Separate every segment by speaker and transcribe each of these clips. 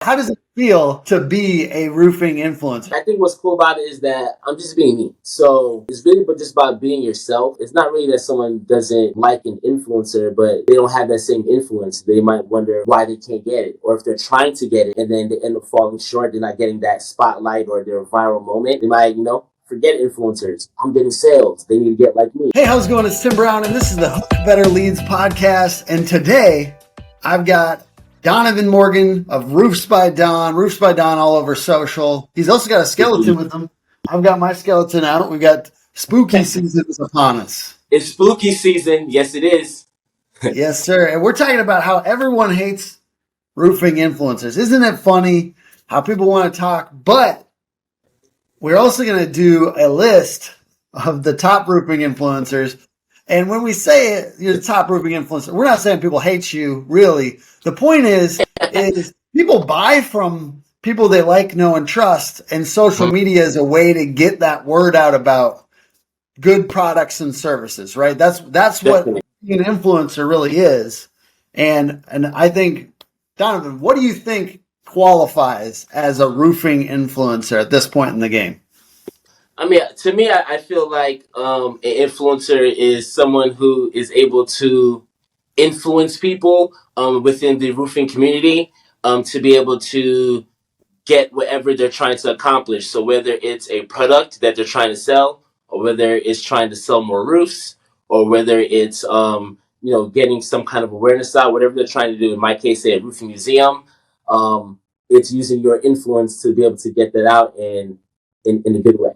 Speaker 1: How does it feel to be a roofing influencer?
Speaker 2: I think what's cool about it is that I'm just being me. So it's really but just about being yourself. It's not really that someone doesn't like an influencer, but they don't have that same influence. They might wonder why they can't get it, or if they're trying to get it and then they end up falling short. They're not getting that spotlight or their viral moment. They might, forget influencers. I'm getting sales. They need to get like me.
Speaker 1: Hey, how's it going? It's Tim Brown, and this is the Hook Better Leads podcast. And today I've got Donavan Morgan of Roofs by Don all over social. He's also got a skeleton with him. I've got my skeleton out. We've got spooky season is upon us.
Speaker 2: It's spooky season. Yes, it is.
Speaker 1: Yes, sir. And we're talking about how everyone hates roofing influencers. Isn't it funny how people want to talk? But we're also going to do a list of the top roofing influencers. And when we say you're the top roofing influencer, we're not saying people hate you, really. The point is people buy from people they like, know, and trust. And social media is a way to get that word out about good products and services, right? That's what
Speaker 2: Definitely.
Speaker 1: an influencer really is. And I think, Donavan, what do you think qualifies as a roofing influencer at this point in the game?
Speaker 2: I mean, to me, I feel like an influencer is someone who is able to influence people within the roofing community to be able to get whatever they're trying to accomplish. So whether it's a product that they're trying to sell, or whether it's trying to sell more roofs, or whether it's getting some kind of awareness out, whatever they're trying to do. In my case, say a roofing museum, it's using your influence to be able to get that out in a good way.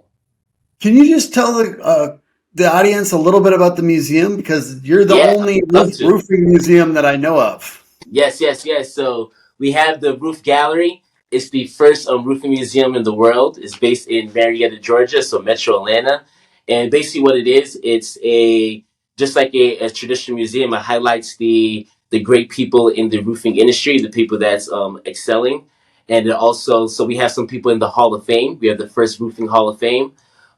Speaker 1: Can you just tell the audience a little bit about the museum? Because you're the
Speaker 2: Yeah,
Speaker 1: only
Speaker 2: I'd love to.
Speaker 1: roofing museum that I know of.
Speaker 2: Yes, yes, yes. So we have the Roof Gallery. It's the first roofing museum in the world. It's based in Marietta, Georgia, so Metro Atlanta. And basically, what it is, it's a just like a traditional museum. It highlights the great people in the roofing industry, the people that's excelling, and it also so we have some people in the Hall of Fame. We have the first roofing Hall of Fame.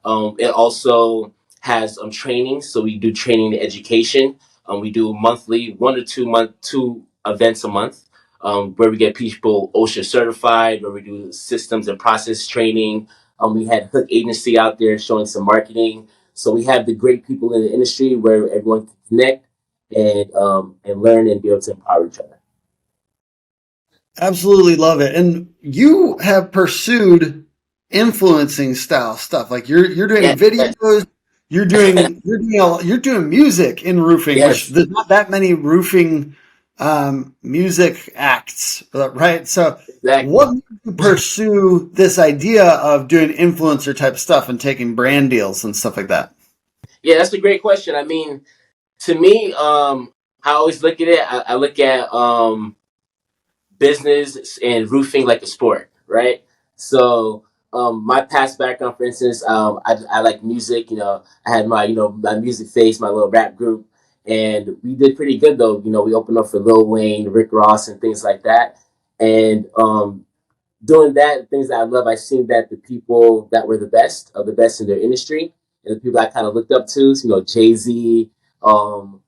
Speaker 2: It also has training, so we do training and education. We do monthly, 2 events a month, where we get people OSHA certified, where we do systems and process training. We had Hook Agency out there showing some marketing. So we have the great people in the industry where everyone can connect and learn and be able to empower each other.
Speaker 1: Absolutely love it. And you have pursued influencing style stuff. Like you're doing
Speaker 2: Yes, yes,
Speaker 1: videos, you're doing music in roofing, which
Speaker 2: yes,
Speaker 1: there's not that many roofing music acts, right? So
Speaker 2: exactly.
Speaker 1: what made you pursue this idea of doing influencer type stuff and taking brand deals and stuff like that?
Speaker 2: Yeah, that's a great question. I mean, to me, I always look at it. I look at business and roofing like a sport, right? So my past background, for instance, I like music. I had my music face, my little rap group, and we did pretty good though. We opened up for Lil Wayne, Rick Ross, and things like that. And doing that, things that I love, I seen that the people that were the best of the best in their industry, and the people I kind of looked up to, um,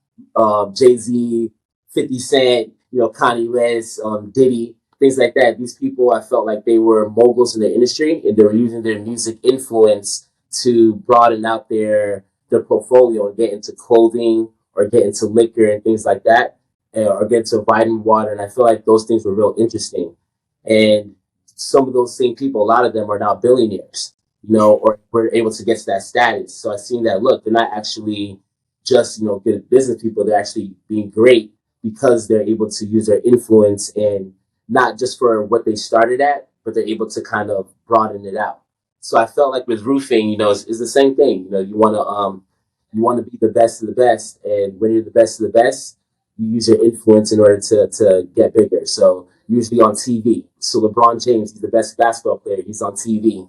Speaker 2: Jay Z, 50 Cent, Kanye West, Diddy, things like that. These people, I felt like they were moguls in the industry, and they were using their music influence to broaden out their portfolio and get into clothing or get into liquor and things like that, or get into vitamin water. And I feel like those things were real interesting. And some of those same people, a lot of them are now billionaires, or were able to get to that status. So I seen that, look, they're not actually just, good business people. They're actually being great because they're able to use their influence and not just for what they started at, but they're able to kind of broaden it out. So I felt like with roofing, it's the same thing. You want to be the best of the best, and when you're the best of the best, you use your influence in order to get bigger. So usually on TV. So LeBron James, he's the best basketball player. He's on TV.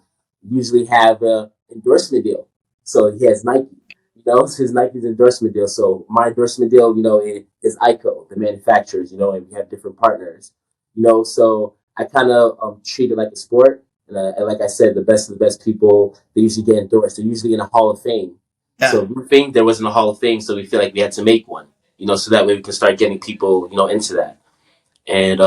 Speaker 2: Usually have a endorsement deal. So he has Nike. It's his Nike's endorsement deal. So my endorsement deal, is ICO, the manufacturers. And we have different partners. So I kind of treat it like a sport. And like I said, the best of the best people, they usually get endorsed. They're usually in a Hall of Fame.
Speaker 1: Yeah.
Speaker 2: So roofing, there wasn't a Hall of Fame, so we feel like we had to make one. So that way we can start getting people, into that. And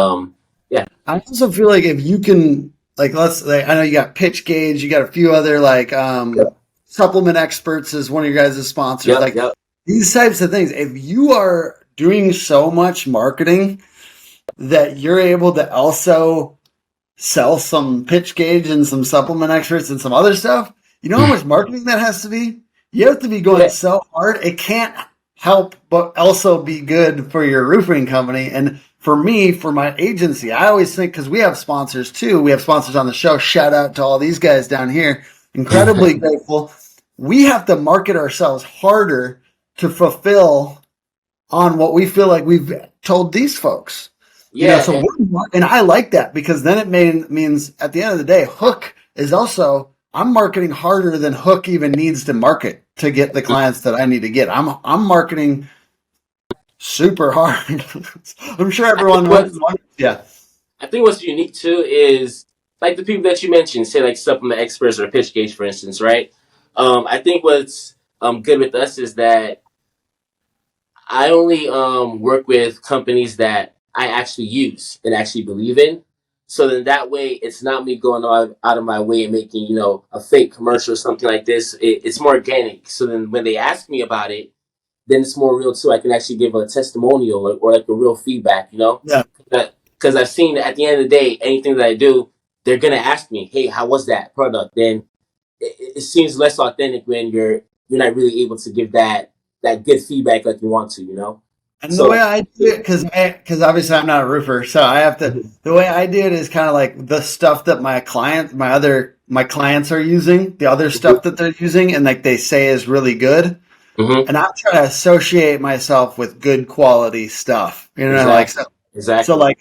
Speaker 2: yeah.
Speaker 1: I also feel like if you can, like, let's, like, I know you got Pitch Gauge, you got a few other like
Speaker 2: Yep.
Speaker 1: supplement experts as one of your guys' sponsors.
Speaker 2: Yep.
Speaker 1: Like
Speaker 2: Yep.
Speaker 1: these types of things, if you are doing so much marketing that you're able to also sell some Pitch Gauge and some supplement experts and some other stuff, you know how much marketing that has to be? You have to be going
Speaker 2: Yeah.
Speaker 1: so hard. It can't help but also be good for your roofing company. And for me, for my agency, I always think, because we have sponsors too. We have sponsors on the show. Shout out to all these guys down here. Incredibly grateful. We have to market ourselves harder to fulfill on what we feel like we've told these folks. You know,
Speaker 2: Yeah.
Speaker 1: so and I like that because then means at the end of the day, Hook is also I'm marketing harder than Hook even needs to market to get the clients that I need to get. I'm marketing super hard. I'm sure
Speaker 2: I think
Speaker 1: everyone
Speaker 2: what
Speaker 1: wants. Yeah,
Speaker 2: I think what's unique too is like the people that you mentioned, say like supplement experts or pitch gauge, for instance, right? I think what's good with us is that I only work with companies that I actually use and actually believe in. So then that way, it's not me going out of my way and making a fake commercial or something like this. It's more organic. So then when they ask me about it, then it's more real too. I can actually give a testimonial or like a real feedback.
Speaker 1: yeah.
Speaker 2: Because I've seen at the end of the day, anything that I do, they're gonna ask me, "Hey, how was that product?" Then it seems less authentic when you're not really able to give that good feedback like you want to.
Speaker 1: And the way
Speaker 2: So
Speaker 1: I do it, because obviously I'm not a roofer, so I have to.
Speaker 2: mhm,
Speaker 1: The way I do it is kind of like the stuff that my clients are using, the other
Speaker 2: mhm,
Speaker 1: stuff that they're using, and like they say is really good.
Speaker 2: mhm,
Speaker 1: And I try to associate myself with good quality stuff. You know, like
Speaker 2: exactly,
Speaker 1: so
Speaker 2: exactly.
Speaker 1: like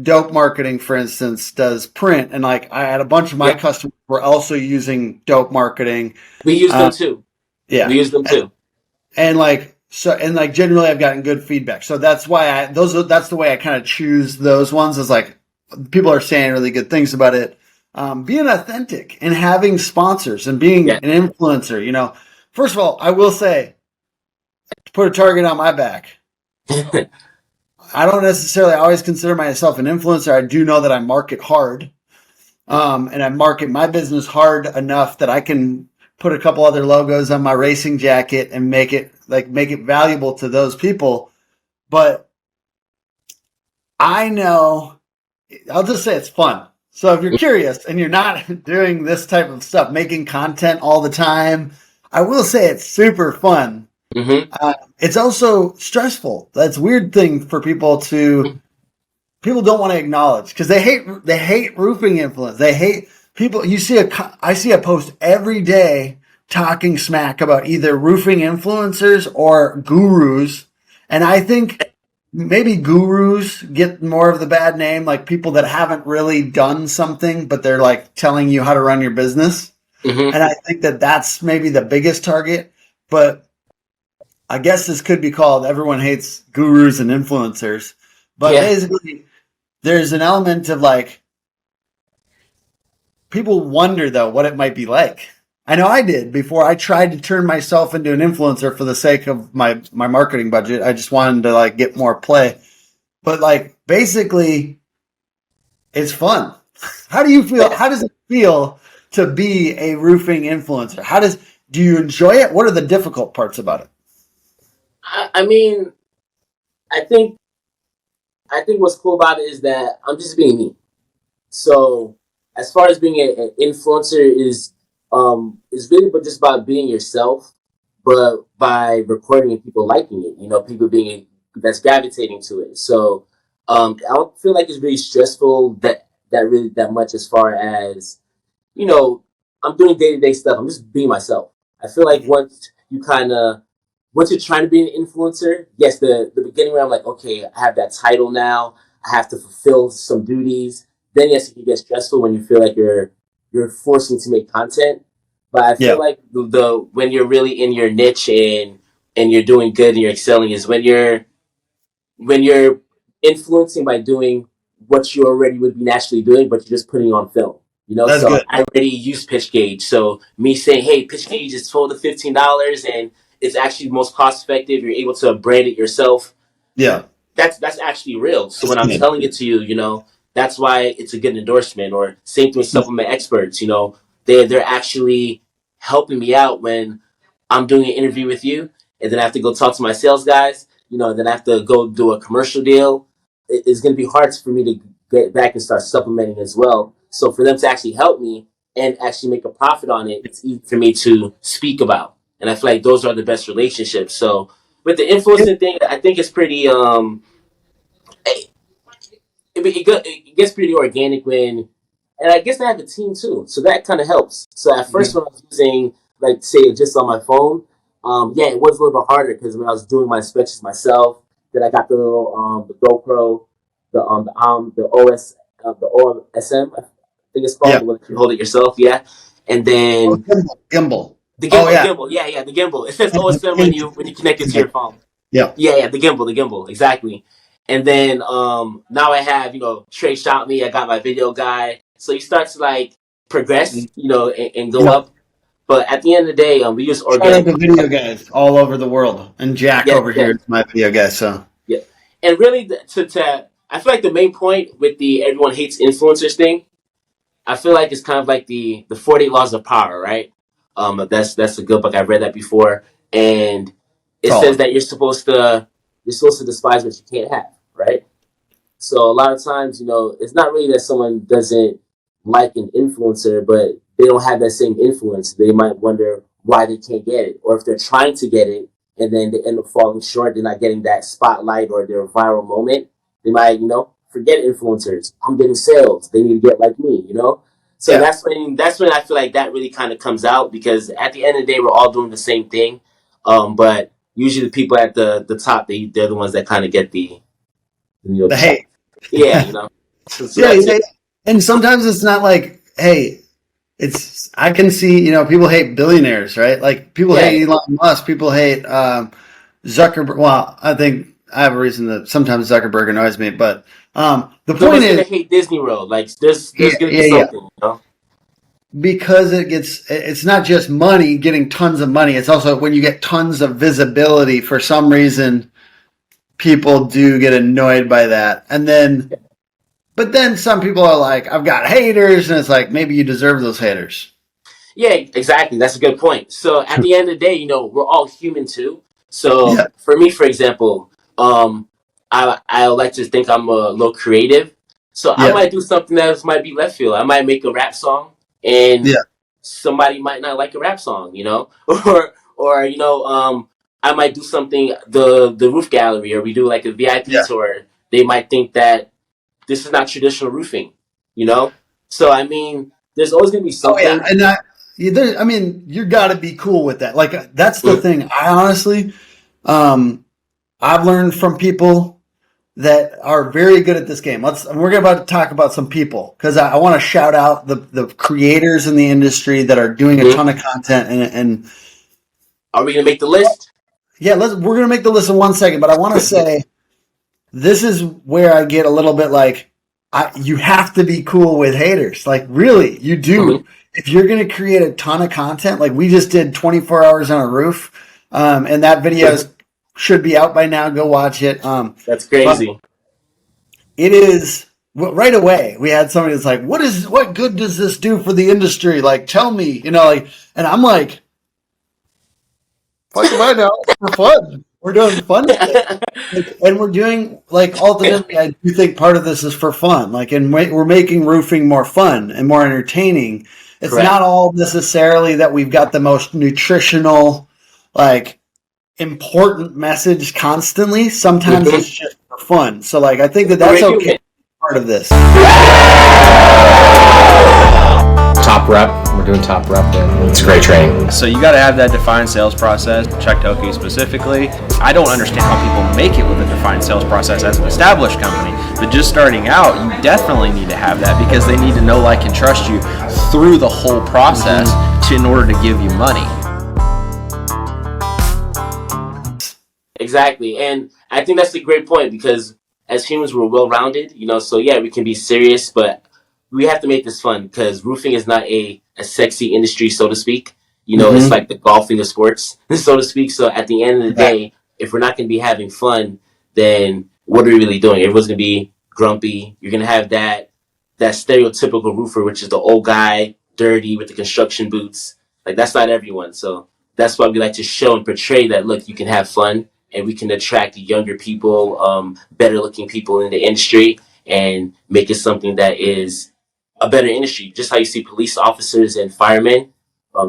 Speaker 1: dope marketing, for instance, does print, and like I had a bunch of my
Speaker 2: Yeah,
Speaker 1: customers were also using dope marketing.
Speaker 2: we use them
Speaker 1: Uh,
Speaker 2: too. We
Speaker 1: yeah,
Speaker 2: use them too.
Speaker 1: and like so and like generally I've gotten good feedback. So that's why that's the way I kind of choose those ones is like people are saying really good things about it. Being authentic and having sponsors and being
Speaker 2: Yeah.
Speaker 1: an influencer, you know. First of all, I will say to put a target on my back. I don't necessarily always consider myself an influencer. I do know that I market hard. And I market my business hard enough that I can put a couple other logos on my racing jacket and make it valuable to those people. But I know I'll just say it's fun. So if you're curious and you're not doing this type of stuff, making content all the time, I will say it's super fun.
Speaker 2: hmm
Speaker 1: It's also stressful. That's a weird thing for people don't want to acknowledge because they hate roofing influence. They hate people. I see a post every day talking smack about either roofing influencers or gurus, and I think maybe gurus get more of the bad name, like people that haven't really done something, but they're like telling you how to run your business.
Speaker 2: hmm
Speaker 1: And I think that that's maybe the biggest target. But I guess this could be called everyone hates gurus and influencers. But
Speaker 2: Yeah.
Speaker 1: basically, there's an element of like people wonder though what it might be like. I know I did before I tried to turn myself into an influencer for the sake of my marketing budget. I just wanted to like get more play. But like basically it's fun. How do you feel?
Speaker 2: Yeah.
Speaker 1: How does it feel to be a roofing influencer? Do you enjoy it? What are the difficult parts about it?
Speaker 2: I mean, I think I think what's cool about it is that I'm just being me. So as far as being an influencer is really but just about being yourself, but by recording and people liking it. People being that's gravitating to it. So I don't feel like it's really stressful that much as far as you know, I'm doing day to day stuff. I'm just being myself. I feel like once you're trying to be an influencer, yes, the beginning where I'm like, okay, I have that title now. I have to fulfill some duties. Then yes, it can get stressful when you feel like you're forcing to make content. But I feel
Speaker 1: Yeah,
Speaker 2: like the when you're really in your niche and you're doing good and you're excelling is when you're influencing by doing what you already would be naturally doing, but you're just putting on film.
Speaker 1: that's
Speaker 2: So
Speaker 1: good.
Speaker 2: I already use pitch gauge. So me saying, "Hey, pitch gauge is $12 to $15, and it's actually most cost effective. You're able to brand it yourself."
Speaker 1: Yeah.
Speaker 2: that's actually real. So when I'm telling it to you, that's why it's a good endorsement. Or same thing with supplement experts. They're actually helping me out when I'm doing an interview with you, and then I have to go talk to my sales guys. Then I have to go do a commercial deal. It's going to be hard for me to get back and start supplementing as well. So for them to actually help me and actually make a profit on it, it's easy for me to speak about. And I feel like those are the best relationships. So with the influencing thing, I think it's pretty it gets pretty organic when, and I guess I have a team too, so that kind of helps. So at first when I was using, like, say, just on my phone, yeah, it was a little bit harder because when I was doing my inspections myself, then I got the little the GoPro, the OS the OSM, I think it's called,
Speaker 1: Yeah.
Speaker 2: the one that you hold it yourself, yeah, and
Speaker 1: Oh,
Speaker 2: then
Speaker 1: gimbal.
Speaker 2: the
Speaker 1: Oh
Speaker 2: gimbal, the
Speaker 1: yeah.
Speaker 2: gimbal, yeah, the gimbal. It says OSM when you connect it to your phone.
Speaker 1: Yeah.
Speaker 2: Yeah, the gimbal, exactly. And then now I have, Trey shot me. I got my video guy. So you start to like progress, and go
Speaker 1: Yeah.
Speaker 2: up. But at the end of the day, we use
Speaker 1: Shout out
Speaker 2: organic.
Speaker 1: to video guys all over the world, and Jack
Speaker 2: Yeah,
Speaker 1: over
Speaker 2: yeah,
Speaker 1: here is my video guy. So
Speaker 2: yeah. And really, I feel like the main point with the everyone hates influencers thing, I feel like it's kind of like the 48 laws of power, right? That's a good book. I've read that before, and it says
Speaker 1: solid.
Speaker 2: that you're supposed to despise what you can't have, right? So a lot of times, it's not really that someone doesn't like an influencer, but they don't have that same influence. They might wonder why they can't get it, or if they're trying to get it and then they end up falling short, they're not getting that spotlight or their viral moment. They might, forget influencers. I'm getting sales. They need to get like me. So
Speaker 1: Yeah.
Speaker 2: that's when I feel like that really kind of comes out, because at the end of the day, we're all doing the same thing. But usually the people at the top, they're the ones that kind of get
Speaker 1: The
Speaker 2: the shot.
Speaker 1: hate.
Speaker 2: Yeah, so
Speaker 1: Yeah.
Speaker 2: that's it.
Speaker 1: And sometimes it's not like, hey, it's I can see, people hate billionaires, right? Like people
Speaker 2: Yeah,
Speaker 1: hate Elon Musk, people hate Zuckerberg. Well, I think I have a reason that sometimes Zuckerberg annoys me, but the point
Speaker 2: someone's
Speaker 1: is,
Speaker 2: gonna hate Disney World. Like there's
Speaker 1: yeah,
Speaker 2: gonna be
Speaker 1: yeah, yeah.
Speaker 2: something.
Speaker 1: Because it's not just money, getting tons of money. It's also when you get tons of visibility. For some reason, people do get annoyed by that, but then some people are like, "I've got haters," and it's like maybe you deserve those haters.
Speaker 2: Yeah, exactly. That's a good point. So at the end of the day, we're all human too. So
Speaker 1: Yeah,
Speaker 2: for me, for example, I like to think I'm a little creative. So I
Speaker 1: yeah,
Speaker 2: might do something that might be left field. I might make a rap song, and
Speaker 1: yeah,
Speaker 2: somebody might not like a rap song. Or I might do something, the roof gallery, or we do like a VIP
Speaker 1: yeah.
Speaker 2: tour. They might think that this is not traditional roofing, you know. So I mean, there's always gonna be
Speaker 1: Oh yeah,
Speaker 2: something.
Speaker 1: and I mean, you got to be cool with that. Like that's the
Speaker 2: Mhm.
Speaker 1: thing. I honestly, um, I've learned from people that are very good at this game. We're about to talk about some people because I want to shout out the creators in the industry that are doing a
Speaker 2: Mhm.
Speaker 1: ton of content and
Speaker 2: Are we gonna make the list?
Speaker 1: yeah, we're gonna make the list in 1 second, but I want to say this is where I get a little bit like you have to be cool with haters. Like really, you
Speaker 2: Hmm.
Speaker 1: do. If you're gonna create a ton of content, like we just did 24 hours on a roof, and that video should be out by now. Go watch it.
Speaker 2: That's
Speaker 1: But
Speaker 2: crazy.
Speaker 1: it is right away. We had somebody that's like, what good does this do for the industry? Like, tell me, like, and I'm like, fuck if I know. It's for fun. We're doing fun shit. Like, and we're doing like ultimately, I do think part of this is for fun. Like, and we're making roofing more fun and more entertaining. It's
Speaker 2: Correct.
Speaker 1: not all necessarily that we've got the most nutritional, like important message constantly. Sometimes
Speaker 2: Hmm.
Speaker 1: it's just for fun. So, like, I think that
Speaker 2: We're
Speaker 1: that's okay.
Speaker 2: human.
Speaker 1: Part of this.
Speaker 3: Top rep. We're doing top rep there. It's great training.
Speaker 4: So you got to have that defined sales process. Check Toki specifically. I don't understand how people make it with a defined sales process as an established company, but just starting out, you definitely need to have that because they need to know, like, and trust you through the whole process in order to give you money.
Speaker 2: Exactly, and I think that's a great point, because as humans, we're well-rounded. So yeah, we can be serious, but we have to make this fun, because roofing is not a sexy industry, so to speak. It's
Speaker 1: Mm-hmm.
Speaker 2: like the golfing of sports, so to speak. So at the end of the
Speaker 1: Right.
Speaker 2: day, if we're not going to be having fun, then what are we really doing? Everyone's gonna be grumpy. You're gonna have that stereotypical roofer, which is the old guy, dirty with the construction boots. Like that's not everyone. So that's why we like to show and portray that look, you can have fun and we can attract younger people, better looking people in the industry and make it something that is a better industry. Just how you see police officers and firemen,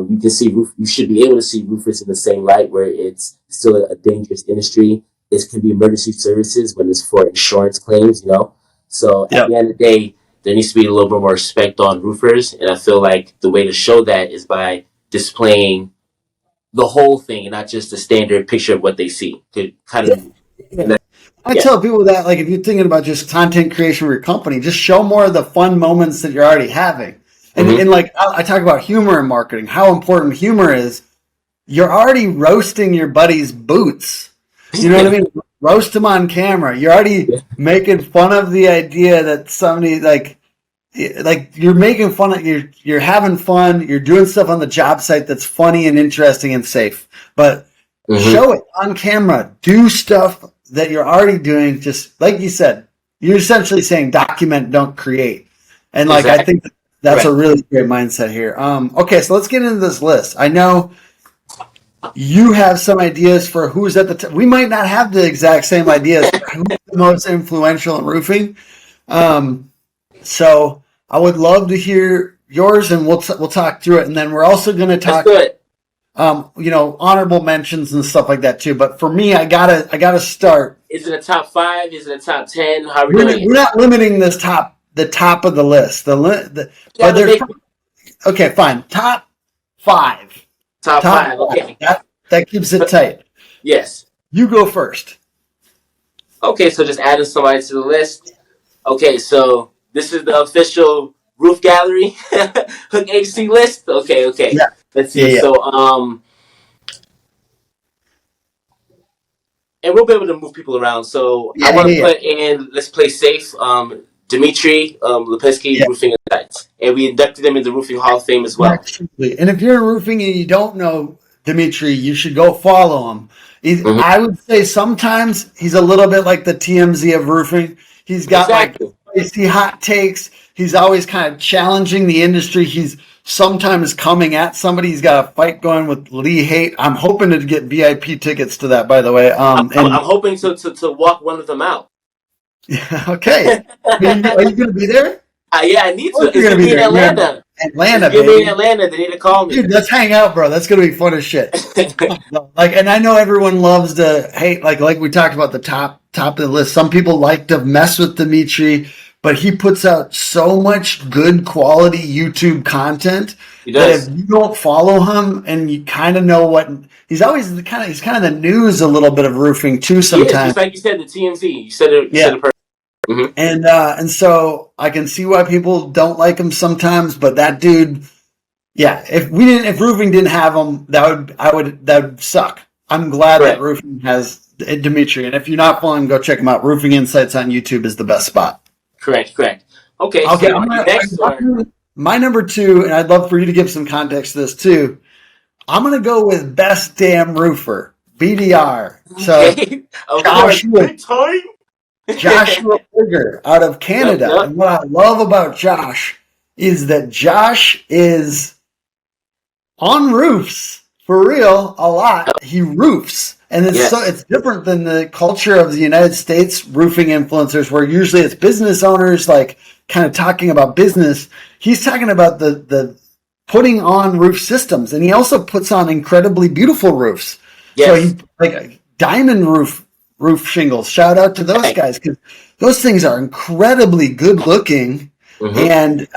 Speaker 2: you can see you should be able to see roofers in the same light where it's still a dangerous industry. It can be emergency services when it's for insurance claims, you know. So at
Speaker 1: Yep.
Speaker 2: the end of the day, there needs to be a little bit more respect on roofers, and I feel like the way to show that is by displaying the whole thing and not just the standard picture of what they see. To kind of,
Speaker 1: Yeah. I
Speaker 2: yeah,
Speaker 1: tell people that, like, if you're thinking about just content creation for your company, just show more of the fun moments that you're already having.
Speaker 2: hmm
Speaker 1: And like, I talk about humor in marketing, how important humor is. You're already roasting your buddy's boots. You know what I mean? Roast them on camera. You're already
Speaker 2: yeah,
Speaker 1: making fun of the idea that somebody like you're making fun of you're having fun. You're doing stuff on the job site that's funny and interesting and safe. But
Speaker 2: hmm
Speaker 1: show it on camera. Do stuff that you're already doing. Just like you said, you're essentially saying document, don't create. And like I
Speaker 2: exactly,
Speaker 1: think that's a
Speaker 2: correct.
Speaker 1: really great mindset here. Okay, so let's get into this list. I know you have some ideas for who's at the top. We might not have the exact same ideas for who's the most influential in roofing. Um, so I would love to hear yours, and we'll talk through it. And then we're also going to
Speaker 2: Let's
Speaker 1: talk,
Speaker 2: do it.
Speaker 1: honorable mentions and stuff like that too. But for me, I gotta start.
Speaker 2: Is it a top five? Is it a top 10? How are we
Speaker 1: We're,
Speaker 2: doing
Speaker 1: we're
Speaker 2: it?
Speaker 1: not limiting this the top of the list.
Speaker 2: You
Speaker 1: But
Speaker 2: gotta
Speaker 1: there's
Speaker 2: make
Speaker 1: okay, fine. Top five.
Speaker 2: top
Speaker 1: Top
Speaker 2: five.
Speaker 1: five.
Speaker 2: Okay.
Speaker 1: That keeps it tight.
Speaker 2: Yes.
Speaker 1: You go first.
Speaker 2: Okay, so just adding somebody to the list. Okay, so this is the official roof gallery Hook HC list. Okay, okay.
Speaker 1: Yeah,
Speaker 2: Let's
Speaker 1: yeah,
Speaker 2: see.
Speaker 1: yeah.
Speaker 2: So and we'll be able to move people around. So I
Speaker 1: Yeah,
Speaker 2: want to
Speaker 1: yeah,
Speaker 2: put in, let's play safe, Dimitri Lipinski,
Speaker 1: yeah.
Speaker 2: Roofing Insights. And we inducted him in the Roofing Hall of Fame as
Speaker 1: Yeah,
Speaker 2: well.
Speaker 1: absolutely. And if you're in roofing and you don't know Dimitri, you should go follow him.
Speaker 2: hmm
Speaker 1: I would say sometimes he's a little bit like the TMZ of roofing. He's got like
Speaker 2: Exactly.
Speaker 1: spicy hot takes. He's always kind of challenging the industry. He's sometimes coming at somebody. He's got a fight going with Lee Haight. I'm hoping to get VIP tickets to that, by the way.
Speaker 2: I'm hoping to walk one of them out.
Speaker 1: Okay. Are you going to be there?
Speaker 2: Yeah, I need
Speaker 1: Of
Speaker 2: to.
Speaker 1: course you're
Speaker 2: It's
Speaker 1: going
Speaker 2: gonna
Speaker 1: to be
Speaker 2: be in
Speaker 1: there. You're in
Speaker 2: Atlanta. It's
Speaker 1: Atlanta,
Speaker 2: gonna be in
Speaker 1: baby.
Speaker 2: Atlanta. They need to call me.
Speaker 1: Dude, let's hang out, bro. That's gonna be fun as shit. Like, and I know everyone loves to hate, like we talked about the top of the list. Some people like to mess with Dimitri, but he puts out so much good quality YouTube content
Speaker 2: He
Speaker 1: that if
Speaker 2: does.
Speaker 1: you don't follow him and you kind of know what he's kind of the news a little bit of roofing too
Speaker 2: He is
Speaker 1: sometimes.
Speaker 2: just like you said. The TMZ. You said it. You
Speaker 1: Yeah.
Speaker 2: said it perfect. hmm
Speaker 1: And so I can see why people don't like him sometimes, but that dude, yeah, if roofing didn't have him, that would suck. I'm glad that
Speaker 2: Correct.
Speaker 1: roofing has Dimitri, and if you're not following, go check him out. Roofing Insights on YouTube is the best spot.
Speaker 2: Correct. Correct. Okay.
Speaker 1: Okay,
Speaker 2: So you next or
Speaker 1: my number two, and I'd love for you to give some context to this too. I'm gonna go with best damn roofer, BDR. So
Speaker 2: okay? Of course.
Speaker 1: Joshua
Speaker 2: Big time.
Speaker 1: Joshua Bigger out of
Speaker 2: Yep.
Speaker 1: Canada,
Speaker 2: Yep.
Speaker 1: and what I love about Josh is that Josh is on roofs for real a lot. He roofs. And
Speaker 2: Yes.
Speaker 1: it's different than the culture of the United States roofing influencers where usually it's business owners like kind of talking about business. He's talking about the putting on roof systems, and he also puts on incredibly beautiful roofs. So he
Speaker 2: Yes.
Speaker 1: like diamond roof shingles. Shout out to those
Speaker 2: Right.
Speaker 1: guys because those things are incredibly good looking
Speaker 2: hmm
Speaker 1: and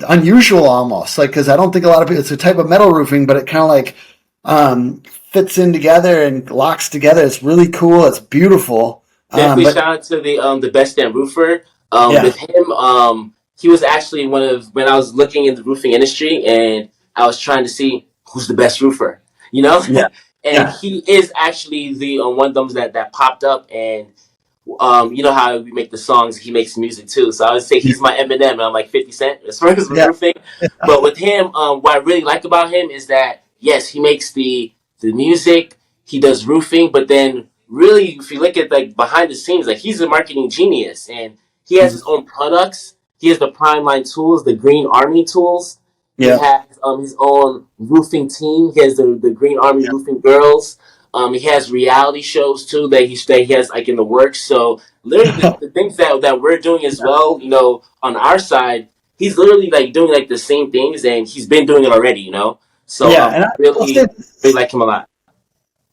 Speaker 1: unusual almost. Like because I don't think a lot of people. It's a type of metal roofing, but it kind of like fits in together and locks together. It's really cool. It's beautiful.
Speaker 2: Definitely
Speaker 1: But
Speaker 2: shout out to the best damn roofer.
Speaker 1: yeah,
Speaker 2: With him, he was actually one of when I was looking in the roofing industry and I was trying to see who's the best roofer, you know.
Speaker 1: yeah,
Speaker 2: And
Speaker 1: yeah,
Speaker 2: he is actually the one of them that popped up and you know how we make the songs, he makes music too. So I would say
Speaker 1: yeah,
Speaker 2: he's my Eminem, and I'm like 50 Cent as far as
Speaker 1: yeah,
Speaker 2: roofing. But with him, what I really like about him is that yes, he makes the music, he does roofing, but then really, if you look at like behind the scenes, like he's a marketing genius, and he has his own products. He has the Prime Line tools, the Green Army tools. He
Speaker 1: Yeah.
Speaker 2: has his own roofing team. He has the Green Army
Speaker 1: Yeah.
Speaker 2: Roofing Girls. He has reality shows too that he has like in the works. So literally the things that we're doing as well, on our side, he's literally like doing like the same things, and he's been doing it already. So
Speaker 1: Yeah, and I will say
Speaker 2: really like him a lot.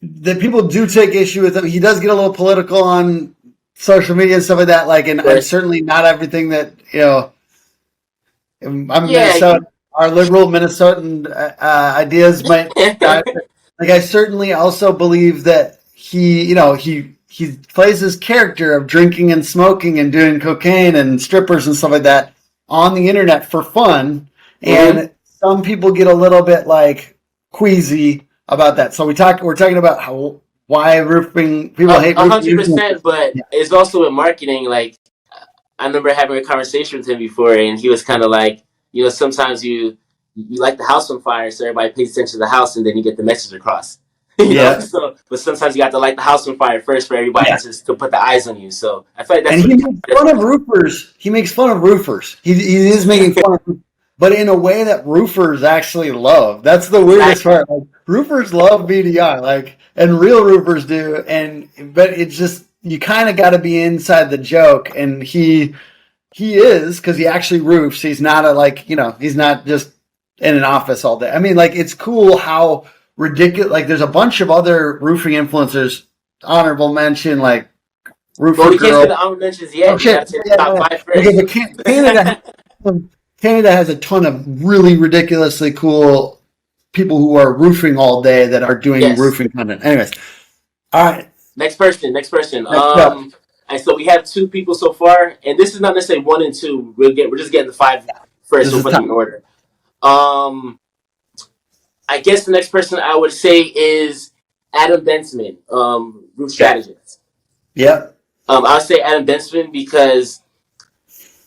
Speaker 1: that people do take issue with him. He does get a little political on social media and stuff like that. Like, and
Speaker 2: But
Speaker 1: certainly not everything that I'm
Speaker 2: yeah,
Speaker 1: Minnesota. Our liberal Minnesotan ideas might. Like, I certainly also believe that he plays his character of drinking and smoking and doing cocaine and strippers and stuff like that on the internet for fun.
Speaker 2: mm-hmm.
Speaker 1: And some people get a little bit like queasy about that. So we're talking about why roofing people hate roofing.
Speaker 2: 100%. But
Speaker 1: Yeah.
Speaker 2: it's also in marketing. Like I remember having a conversation with him before, and he was kind of like, sometimes you light the house on fire, so everybody pays attention to the house, and then you get the message across.
Speaker 1: Yeah.
Speaker 2: So, but sometimes you got to light the house on fire first for everybody to put the eyes on you. So I feel like that's
Speaker 1: And he
Speaker 2: what
Speaker 1: makes fun of roofers. He makes fun of roofers. He is making fun of, but in a way that roofers actually love. That's the weirdest part. Like, roofers love BDR, and real roofers do. But it's just you kind of got to be inside the joke, and he is because he actually roofs. He's not he's not just in an office all day. I mean, like it's cool how ridiculous. Like there's a bunch of other roofing influencers. Honorable mention like Roofer
Speaker 2: Well, we can't say
Speaker 1: Girl.
Speaker 2: the honorable mentions yet.
Speaker 1: Oh
Speaker 2: We got
Speaker 1: shit!
Speaker 2: to say the
Speaker 1: Yeah,
Speaker 2: top
Speaker 1: yeah,
Speaker 2: five
Speaker 1: yeah. Okay, but
Speaker 2: first.
Speaker 1: Canada has a ton of really ridiculously cool people who are roofing all day that are doing
Speaker 2: Yes.
Speaker 1: roofing content. Anyways, all right.
Speaker 2: Next person.
Speaker 1: Next up.
Speaker 2: And so we have two people so far, and this is not necessarily one and two. We're just getting the five first.
Speaker 1: This
Speaker 2: We'll
Speaker 1: is
Speaker 2: put them in order. I guess the next person I would say is Adam Bensman, roof strategist.
Speaker 1: Yep.
Speaker 2: I would say Adam Bensman because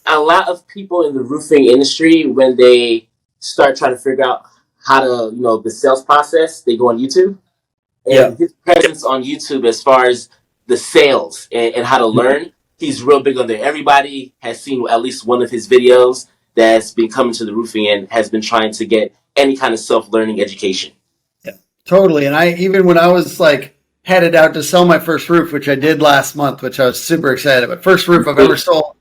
Speaker 2: a lot of people in the roofing industry, when they start trying to figure out how to, the sales process, they go on YouTube. And his presence on YouTube, as far as the sales and how to learn, he's real big on there. Everybody has seen at least one of his videos that's been coming to the roofing and has been trying to get any kind of self-learning education.
Speaker 1: Yeah, totally. And even when I was like headed out to sell my first roof, which I did last month, which I was super excited about, first roof I've ever sold,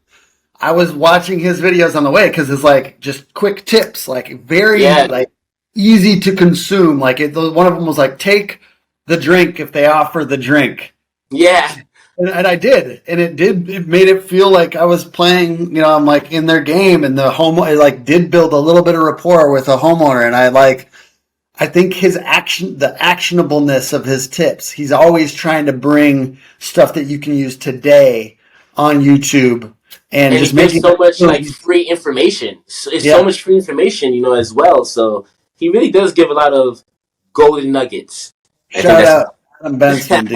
Speaker 1: I was watching his videos on the way because it's like just quick tips, like very like easy to consume. Like one of them was like, take the drink if they offer the drink.
Speaker 2: Yeah.
Speaker 1: And I did. And it made it feel like I was playing, I'm like in their game, and it did build a little bit of rapport with a homeowner. And I think the actionableness of his tips, he's always trying to bring stuff that you can use today on YouTube. And just
Speaker 2: making so much like free information. It's so much free information, as well. So he really does give a lot of golden nuggets.
Speaker 1: Shout out Adam Benson.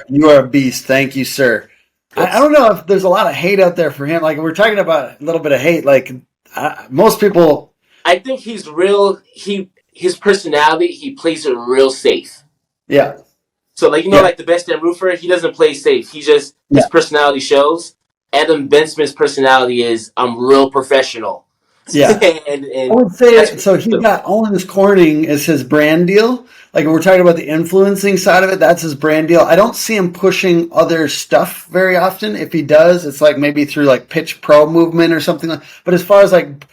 Speaker 1: You are a beast. Thank you, sir. I don't know if there's a lot of hate out there for him. Like we're talking about a little bit of hate. Like most people,
Speaker 2: I think he's real. His personality, he plays it real safe.
Speaker 1: Yeah.
Speaker 2: So like the best damn roofer, he doesn't play safe. He just his personality shows. Adam Bensman's personality is I'm real professional.
Speaker 1: Yeah. and I would say so. He's got Owens Corning as his brand deal. Like we're talking about the influencing side of it, that's his brand deal. I don't see him pushing other stuff very often. If he does, it's like maybe through like Pitch Pro movement or something. But as far as like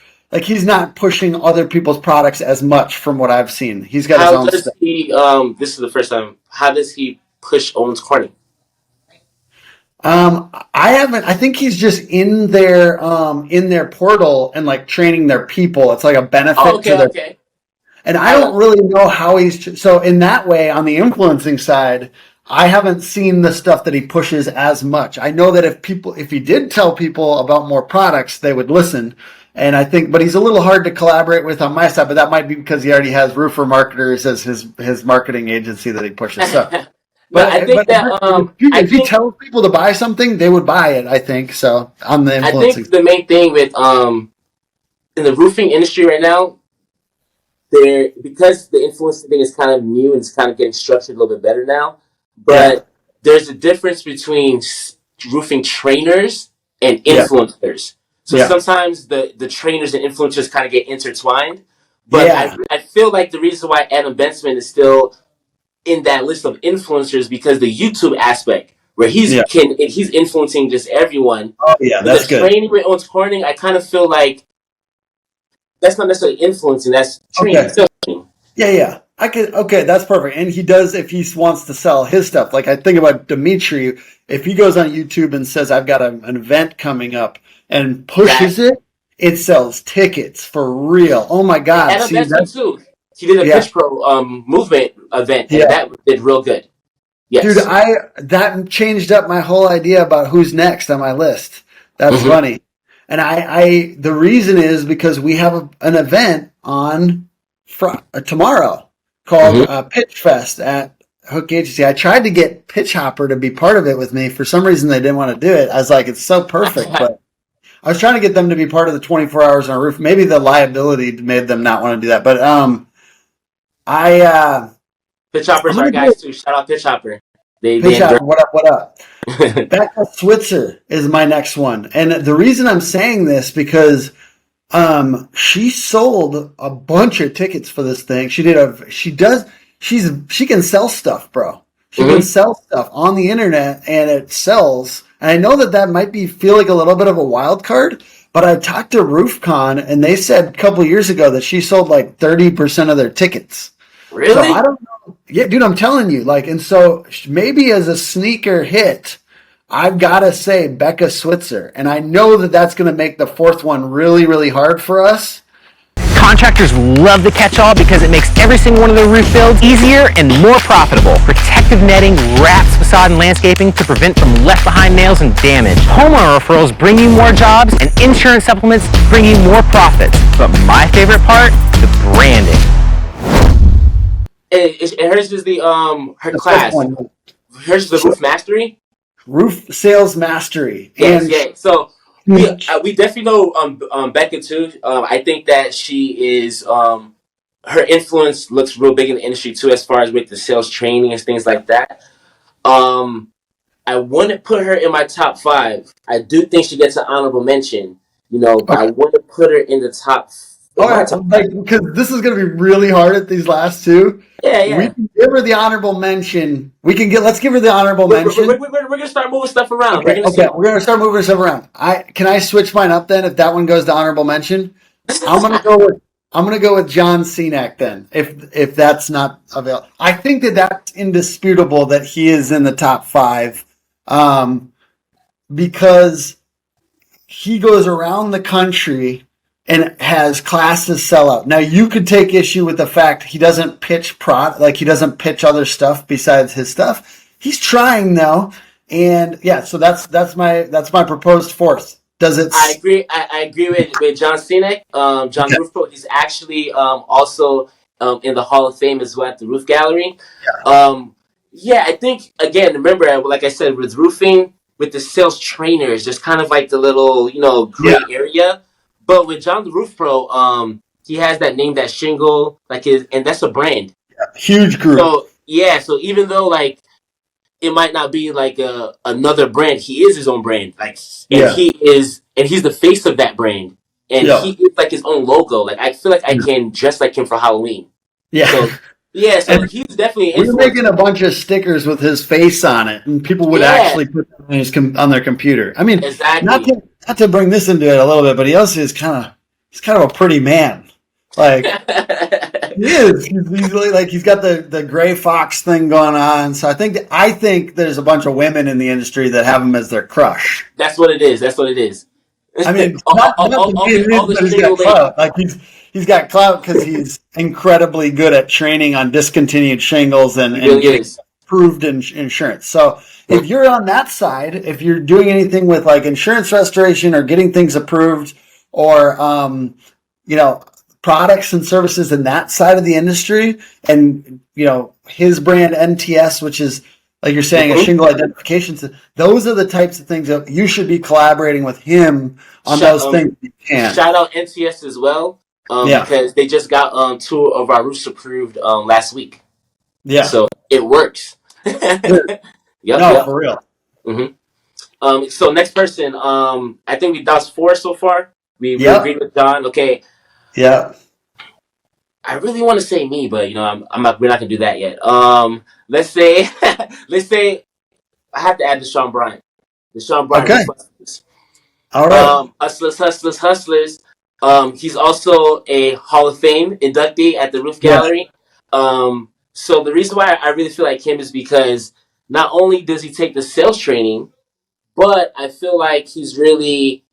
Speaker 1: he's not pushing other people's products as much from what I've seen. He's got his own stuff.
Speaker 2: This is the first time. How does he push Owens Corning?
Speaker 1: I haven't. I think he's just in their portal and like training their people. It's like a benefit to their. Okay. And I don't really know how so in that way on the influencing side, I haven't seen the stuff that he pushes as much. I know that if he did tell people about more products, they would listen. And I think, but he's a little hard to collaborate with on my side. But that might be because he already has Roofer Marketers as his marketing agency that he pushes. So.
Speaker 2: But I think
Speaker 1: if he tells people to buy something, they would buy it. I think so. On the influencing.
Speaker 2: I think the main thing with in the roofing industry right now, because the influencing thing is kind of new and it's kind of getting structured a little bit better now. But there's a difference between roofing trainers and
Speaker 1: Yeah.
Speaker 2: influencers. So
Speaker 1: Yeah.
Speaker 2: sometimes the trainers and influencers kind of get intertwined. But
Speaker 1: Yeah.
Speaker 2: I feel like the reason why Adam Benson is still in that list of influencers because the YouTube aspect where
Speaker 1: Yeah.
Speaker 2: he's influencing just everyone.
Speaker 1: Oh yeah,
Speaker 2: But the
Speaker 1: that's good.
Speaker 2: training with Owens Corning, I kind of feel like that's not necessarily influencing. That's training.
Speaker 1: Okay.
Speaker 2: Still training.
Speaker 1: Yeah, yeah. I could. Okay, that's perfect. And he does if he wants to sell his stuff. Like I think about Dimitri, if he goes on YouTube and says, "I've got an event coming up," and pushes it, it sells tickets for real. Oh my God!
Speaker 2: Adam
Speaker 1: See
Speaker 2: Benson
Speaker 1: that?
Speaker 2: too. He did a
Speaker 1: Yeah,
Speaker 2: Pitch Pro movement event, and
Speaker 1: yeah.
Speaker 2: that did real good.
Speaker 1: Dude,
Speaker 2: Yes.
Speaker 1: that changed up my whole idea about who's next on my list. That's
Speaker 2: Mm-hmm.
Speaker 1: funny. And I the reason is because we have an event on tomorrow called
Speaker 2: Mm-hmm.
Speaker 1: Pitch Fest at Hook Agency. I tried to get Pitch Hopper to be part of it with me. For some reason, they didn't want to do it. I was like, it's so perfect, but I was trying to get them to be part of the 24 hours on a roof. Maybe the liability made them not want to do that, but I
Speaker 2: Pitch
Speaker 1: I'm
Speaker 2: Hopper's our
Speaker 1: gonna go
Speaker 2: guys too. Shout out Pitch Hopper. They
Speaker 1: Pitch
Speaker 2: endure.
Speaker 1: Hopper. What up? What up? Becca Switzer is my next one. And the reason I'm saying this because she sold a bunch of tickets for this thing. She can sell stuff, bro. She can
Speaker 2: Mm-hmm.
Speaker 1: sell stuff on the internet and it sells. And I know that might feel like a little bit of a wild card, but I talked to RoofCon and they said a couple years ago that she sold like 30% of their tickets. So
Speaker 2: Really?
Speaker 1: I don't know. Yeah, dude, I'm telling you, like, and so maybe as a sneaker hit, I've got to say Becca Switzer. And I know that that's going to make the fourth one really, really hard for us.
Speaker 5: Contractors love the catch-all because it makes every single one of their roof builds easier and more profitable. Protective netting wraps facade and landscaping to prevent from left-behind nails and damage. Homeowner referrals bring you more jobs, and insurance supplements bring you more profits. But my favorite part, the branding.
Speaker 2: And hers is the her
Speaker 1: The
Speaker 2: class.
Speaker 1: fifth one,
Speaker 2: Hers is the Roof Mastery.
Speaker 1: Roof Sales Mastery.
Speaker 2: Yes,
Speaker 1: And
Speaker 2: yeah. So we definitely know Becca too. I think that she is her influence looks real big in the industry too, as far as with the sales training and things like that. I wouldn't put her in my top 5. I do think she gets an honorable mention, but I
Speaker 1: okay.
Speaker 2: wouldn't put her in the top.
Speaker 1: All
Speaker 2: In my
Speaker 1: right,
Speaker 2: top.
Speaker 1: like, because this is going to be really hard at these last two.
Speaker 2: Yeah,
Speaker 1: We
Speaker 2: yeah.
Speaker 1: can give her the honorable mention. Let's give her the honorable mention.
Speaker 2: We're gonna start moving stuff around.
Speaker 1: Okay, we're gonna start moving stuff around. Can I switch mine up then? If that one goes to honorable mention, I'm gonna go with John Cenac then. If that's not available, I think that's indisputable that he is in the top 5, because he goes around the country and has classes sell out. Now you could take issue with the fact he doesn't pitch he doesn't pitch other stuff besides his stuff. He's trying though. And yeah, so that's my proposed fourth. Does it?
Speaker 2: I agree. I agree with John Cenac. John
Speaker 1: Okay.
Speaker 2: the Roof Pro. He's actually also in the Hall of Fame as well at the Roof Gallery. Yeah, I think again. Remember, like I said, with roofing, with the sales trainers, just kind of like the little
Speaker 1: Yeah,
Speaker 2: gray area. But with John the Roof Pro, he has that name, that shingle, and that's a brand.
Speaker 1: huge group.
Speaker 2: So yeah, so even though like it might not be like another brand, he is his own brand. Like, and
Speaker 1: Yeah,
Speaker 2: he's the face of that brand, and
Speaker 1: yeah,
Speaker 2: he is like his own logo. Like I feel like I can dress like him for Halloween.
Speaker 1: yeah.
Speaker 2: So yeah, so
Speaker 1: And
Speaker 2: he's definitely an
Speaker 1: we're
Speaker 2: influence.
Speaker 1: making a bunch of stickers with his face on it, and people would
Speaker 2: Yeah,
Speaker 1: actually put them on their computer. I mean, not
Speaker 2: exactly.
Speaker 1: to bring this into it a little bit, but he also is he's kind of a pretty man. Like he is. He's really like he's got the gray fox thing going on. So I think there's a bunch of women in the industry that have him as their crush.
Speaker 2: That's what it is. That's what it is.
Speaker 1: I mean,
Speaker 2: all,
Speaker 1: not
Speaker 2: all,
Speaker 1: to
Speaker 2: all
Speaker 1: me it
Speaker 2: the all
Speaker 1: is,
Speaker 2: the
Speaker 1: but he's
Speaker 2: single
Speaker 1: got
Speaker 2: ladies.
Speaker 1: clout. Like he's got clout because he's incredibly good at training on discontinued shingles and
Speaker 2: He really
Speaker 1: getting
Speaker 2: is.
Speaker 1: approved insurance. So if you're on that side, if you're doing anything with like insurance restoration or getting things approved or products and services in that side of the industry, and his brand NTS, which is like you're saying a shingle identification, those are the types of things that you should be collaborating with him on those things. You can.
Speaker 2: Shout out NTS as well,
Speaker 1: Yeah,
Speaker 2: because they just got 2 of our roofs approved last week.
Speaker 1: yeah.
Speaker 2: So it works.
Speaker 1: Good.
Speaker 2: Yep,
Speaker 1: No,
Speaker 2: yep.
Speaker 1: for real.
Speaker 2: So next person, I think that was 4 so far. We agreed
Speaker 1: Yep.
Speaker 2: with John. Okay,
Speaker 1: Yep.
Speaker 2: I really want to say me, but I'm not. We're not gonna do that yet. Let's say, let's say I have to add Deshaun Bryant. Deshaun Bryant,
Speaker 1: Okay.
Speaker 2: Roof Hustlers.
Speaker 1: All right.
Speaker 2: Hustlers, Hustlers, Hustlers. He's also a Hall of Fame inductee at the Roof
Speaker 1: Yeah.
Speaker 2: Gallery. So the reason why I really feel like him is because not only does he take the sales training, but I feel like he's really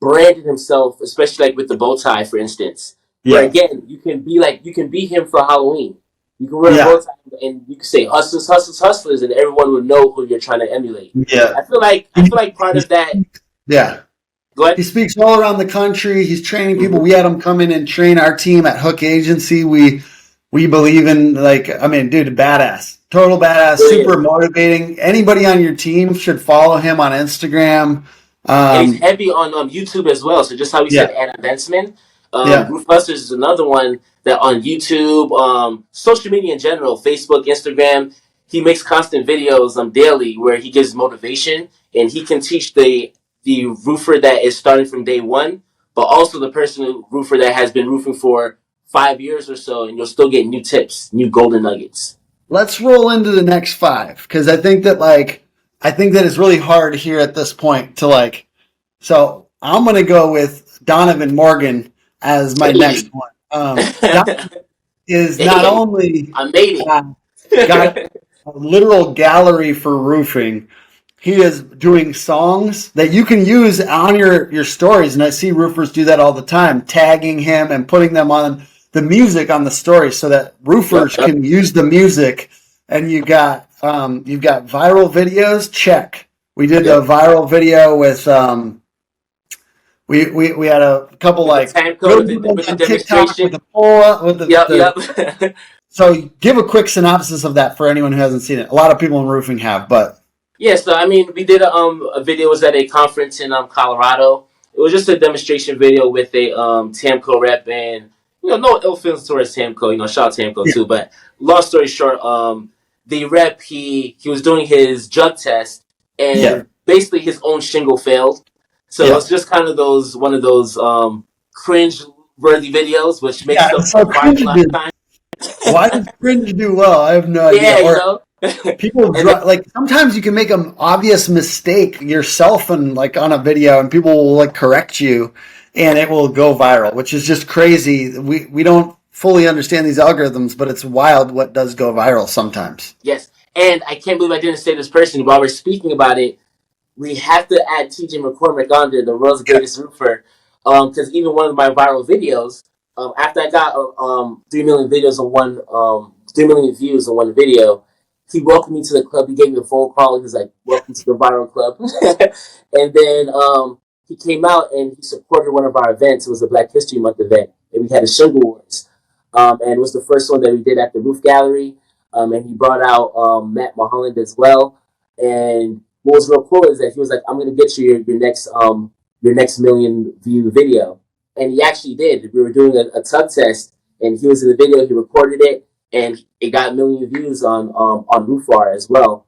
Speaker 2: branded himself, especially like with the bow tie, for instance. Where
Speaker 1: Yeah.
Speaker 2: again, you can be him for Halloween. You can wear a bow
Speaker 1: Yeah.
Speaker 2: tie and you can say hustlers, hustlers, hustlers, and everyone will know who you're trying to emulate.
Speaker 1: Yeah.
Speaker 2: I feel like part of that.
Speaker 1: Yeah.
Speaker 2: Go ahead.
Speaker 1: He speaks all around the country. He's training people. We had him come in and train our team at Hook Agency. We believe in, like, I mean, dude, badass, total badass, super
Speaker 2: Brilliant.
Speaker 1: motivating. Anybody on your team should follow him on Instagram.
Speaker 2: And he's heavy on YouTube as well. So just how we
Speaker 1: Yeah,
Speaker 2: said Adam Bensman,
Speaker 1: yeah,
Speaker 2: Roof Busters is another one that on YouTube, social media in general, Facebook, Instagram, he makes constant videos daily where he gives motivation and he can teach the roofer that is starting from day one, but also the roofer that has been roofing for 5 years or so, and you'll still get new tips, new golden nuggets.
Speaker 1: let's roll into the next five because I think that it's really hard here at this point to like. So I'm gonna go with Donavan Morgan as my next
Speaker 2: Hey,
Speaker 1: one. Don is not
Speaker 2: hey,
Speaker 1: only
Speaker 2: I made
Speaker 1: uh, got
Speaker 2: it.
Speaker 1: a literal gallery for roofing. He is doing songs that you can use on your stories, and I see roofers do that all the time, tagging him and putting them on the music on the story so that
Speaker 2: Yep,
Speaker 1: roofers
Speaker 2: yep.
Speaker 1: can use the music. And you've got viral videos. Check. We did the
Speaker 2: Yep.
Speaker 1: viral video with we had a couple
Speaker 2: With the
Speaker 1: like
Speaker 2: time code,
Speaker 1: really good ones
Speaker 2: with the
Speaker 1: on TikTok with
Speaker 2: demonstration.
Speaker 1: the pull with
Speaker 2: Yep,
Speaker 1: the.
Speaker 2: yep.
Speaker 1: So give a quick synopsis of that for anyone who hasn't seen it. A lot of people in roofing have, but
Speaker 2: Yeah, so I mean, we did a video. It was at a conference in Colorado. It was just a demonstration video with a Tamco rep, and no ill feelings towards Tamco. Shout out Tamco
Speaker 1: yeah,
Speaker 2: too. But long story short, the rep he was doing his jug test,
Speaker 1: yeah,
Speaker 2: and basically his own shingle failed. So
Speaker 1: yeah.
Speaker 2: it's just kind of those one of those cringe worthy videos, which makes
Speaker 1: Yeah,
Speaker 2: stuff
Speaker 1: it's
Speaker 2: go
Speaker 1: so
Speaker 2: viral a
Speaker 1: cringe.
Speaker 2: lot of times.
Speaker 1: Why does cringe do well? I have no idea.
Speaker 2: Yeah,
Speaker 1: Or
Speaker 2: and
Speaker 1: people
Speaker 2: then
Speaker 1: like sometimes you can make an obvious mistake yourself and like on a video, and people will like correct you, and it will go viral, which is just crazy. We don't fully understand these algorithms, but it's wild what does go viral sometimes.
Speaker 2: yes, and I can't believe I didn't say this person while we're speaking about it. We have to add TJ McCormick on there, the world's
Speaker 1: Yeah,
Speaker 2: greatest roofer. Because even one of my viral videos, after I got 3 million videos on 3 million views on one video, he welcomed me to the club. He gave me a phone call. He was like, "Welcome to the viral club." And then he came out and he supported one of our events. It was a Black History Month event, and we had a Shingle Wars. And it was the first one that we did at the Roof Gallery. And he brought out Matt Mulholland as well. And what was real cool is that he was like, "I'm gonna get you your next million view video," and he actually did. We were doing a tug test, and he was in the video. He recorded it, and it got a million views on Roofar as well.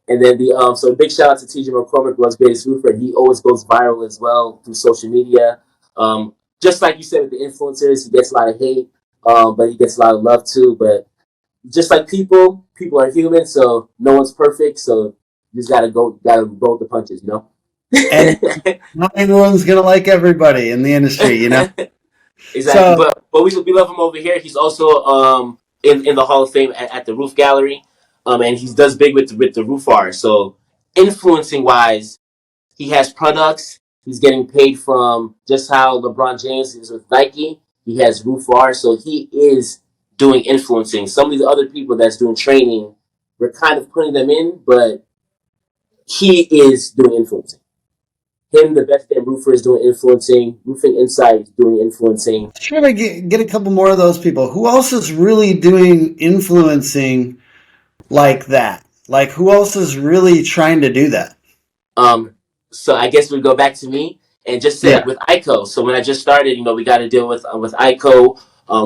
Speaker 2: And then so big shout out to TJ McCormick, world's greatest roofer. He always goes viral as well through social media. Just like you said with the influencers, he gets a lot of hate, but he gets a lot of love too. But just like people are human, so no one's perfect. So you just gotta go with the punches, you know.
Speaker 1: and not everyone's gonna like everybody in the industry, you know.
Speaker 2: Exactly,
Speaker 1: So
Speaker 2: but we love him over here. He's also in the Hall of Fame at the Roof Gallery, and he does big with the roof art. So influencing wise, he has products. He's getting paid from just how LeBron James is with Nike. He has roof art, so he is doing influencing. Some of the other people that's doing training, we're kind of putting them in, but he is doing influencing. Him, the best damn roofer, is doing influencing. Roofing Insight is doing influencing.
Speaker 1: try to get a couple more of those people. Who else is really doing influencing like that? Like who else is really trying to do that?
Speaker 2: Um, so I guess we go back to me and just say
Speaker 1: Yeah,
Speaker 2: with ICO. So when I just started, we got to deal with ICO,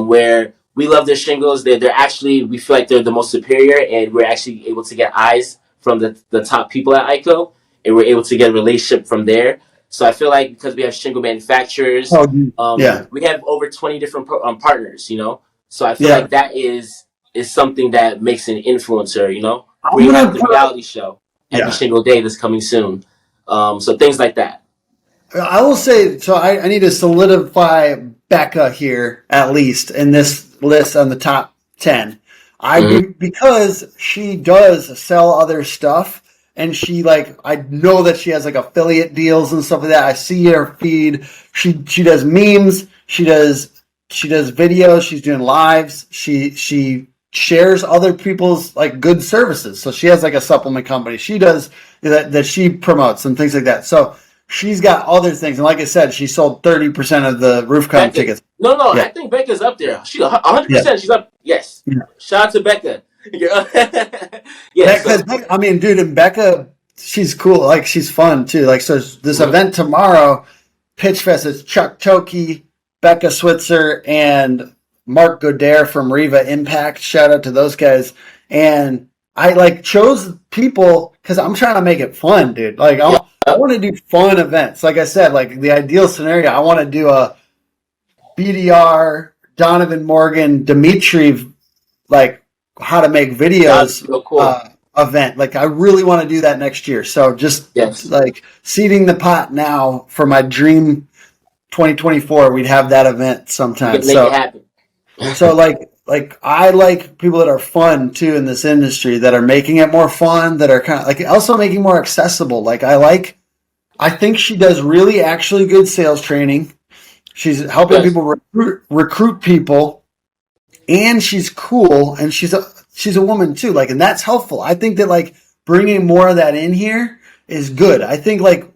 Speaker 2: where we love their shingles. They're actually we feel like they're the most superior, and we're actually able to get eyes from the top people at ICO, and we're able to get a relationship from there. So I feel like because we have shingle manufacturers,
Speaker 1: Yeah.
Speaker 2: we have over 20 different partners, you know. So I feel
Speaker 1: Yeah.
Speaker 2: like that is something that makes an influencer, you know.
Speaker 1: I'm
Speaker 2: We
Speaker 1: gonna
Speaker 2: have the
Speaker 1: put,
Speaker 2: reality show every
Speaker 1: yeah.
Speaker 2: single day that's coming soon. So things like that.
Speaker 1: I will say, so I need to solidify Becca here, at least, in this list on the top 10. Because she does sell other stuff, and she, like, I know that she has, like, affiliate deals and stuff like that. I see her feed. She does memes. She does videos. She's doing lives. She shares other people's, like, good services. So she has, like, a supplement company. She does that she promotes and things like that. So she's got other things, and like I said, she sold 30% of the RoofCon tickets.
Speaker 2: No,
Speaker 1: Yeah.
Speaker 2: I think Becca's up there. She's 100%. She's up. Yes.
Speaker 1: Yeah.
Speaker 2: Shout out to Becca.
Speaker 1: Becca, I mean, dude, and Becca, she's cool. Like, she's fun too. Like, so this event tomorrow, Pitch Fest, is Chuck Toki, Becca Switzer, and Mark Godair from Riva Impact. Shout out to those guys. And I, like, chose people because I'm trying to make it fun, dude. Like, I want to do fun events. Like I said, like, the ideal scenario, I want to do a BDR, Donavan Morgan, Dimitri, like, how to make videos event. Like, I really want to do that next year. So just like seeding the pot now for my dream 2024, we'd have that event sometime.
Speaker 2: Make it happen.
Speaker 1: So like I like people that are fun too in this industry, that are making it more fun, that are kind of like also making more accessible. Like, I think she does really actually good sales training. She's helping people recruit people, and she's cool, and she's a woman too. Like, and that's helpful. I think that, like, bringing more of that in here is good. I think, like,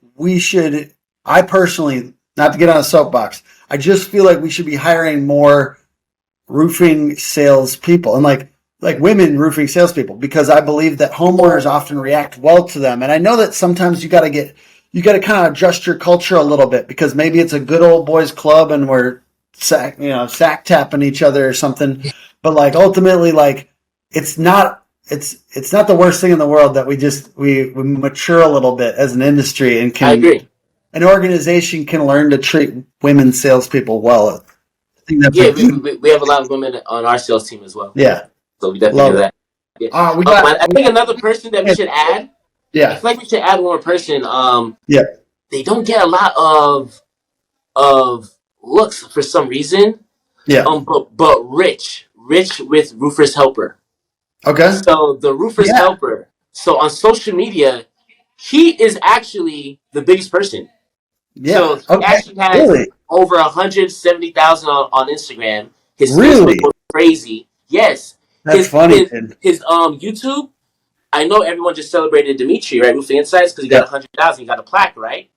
Speaker 1: I personally, not to get on a soapbox, I just feel like we should be hiring more roofing salespeople, and like women roofing salespeople, because I believe that homeowners often react well to them. And I know that sometimes you got to kind of adjust your culture a little bit, because maybe it's a good old boys club and we're sack tapping each other or something. But, like, ultimately, like, it's not the worst thing in the world that we mature a little bit as an industry, and
Speaker 2: I agree.
Speaker 1: An organization can learn to treat women salespeople well.
Speaker 2: We have a lot of women on our sales team as well.
Speaker 1: Yeah.
Speaker 2: So we definitely do that. Yeah. I think another person that we should add.
Speaker 1: Yeah.
Speaker 2: I feel like we should add one more person. They don't get a lot of looks for some reason.
Speaker 1: Yeah.
Speaker 2: But Rich with Roofer's Helper.
Speaker 1: Okay.
Speaker 2: So the Roofer's Helper. So on social media, he is actually the biggest person.
Speaker 1: Yeah.
Speaker 2: So he actually has over 170,000 on Instagram. His Facebook was crazy. Yes.
Speaker 1: That's funny.
Speaker 2: His YouTube. I know everyone just celebrated Dimitri, right? Roofing Insights, because he got 100,000. He got a plaque, right?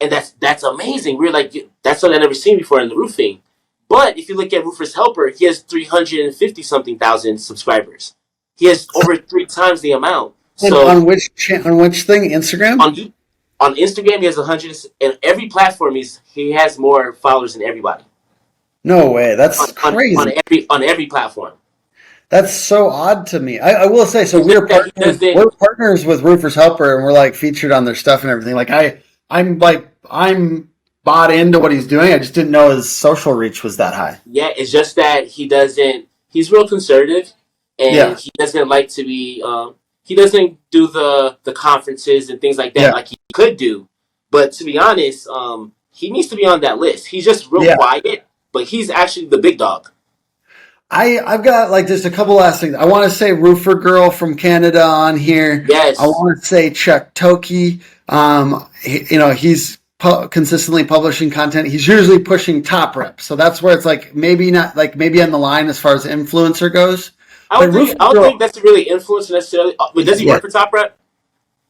Speaker 2: And that's amazing. We're like, that's something I've never seen before in the roofing. But if you look at Roofer's Helper, he has 350 something thousand subscribers. He has over 3 times the amount. So
Speaker 1: on which thing? Instagram?
Speaker 2: On Instagram, he has 100, and every platform he has more followers than everybody.
Speaker 1: No way, that's crazy.
Speaker 2: On every platform.
Speaker 1: That's so odd to me. I will say, so we're partners with Roofers Helper, and we're, like, featured on their stuff and everything. Like, I'm bought into what he's doing. I just didn't know his social reach was that high.
Speaker 2: Yeah, it's just that he's real conservative, and he doesn't like to be. He doesn't do the conferences and things like that like he could do. But to be honest, he needs to be on that list. He's just real quiet, but he's actually the big dog.
Speaker 1: I've got, like, just a couple last things. I want to say Roofer Girl from Canada on here.
Speaker 2: Yes.
Speaker 1: I want to say Chuck Toki. He's consistently publishing content. He's usually pushing Top Rep, so that's where it's like maybe not, like, maybe on the line as far as influencer goes.
Speaker 2: I don't think that's really influencer necessarily. But does he work for Top Rep?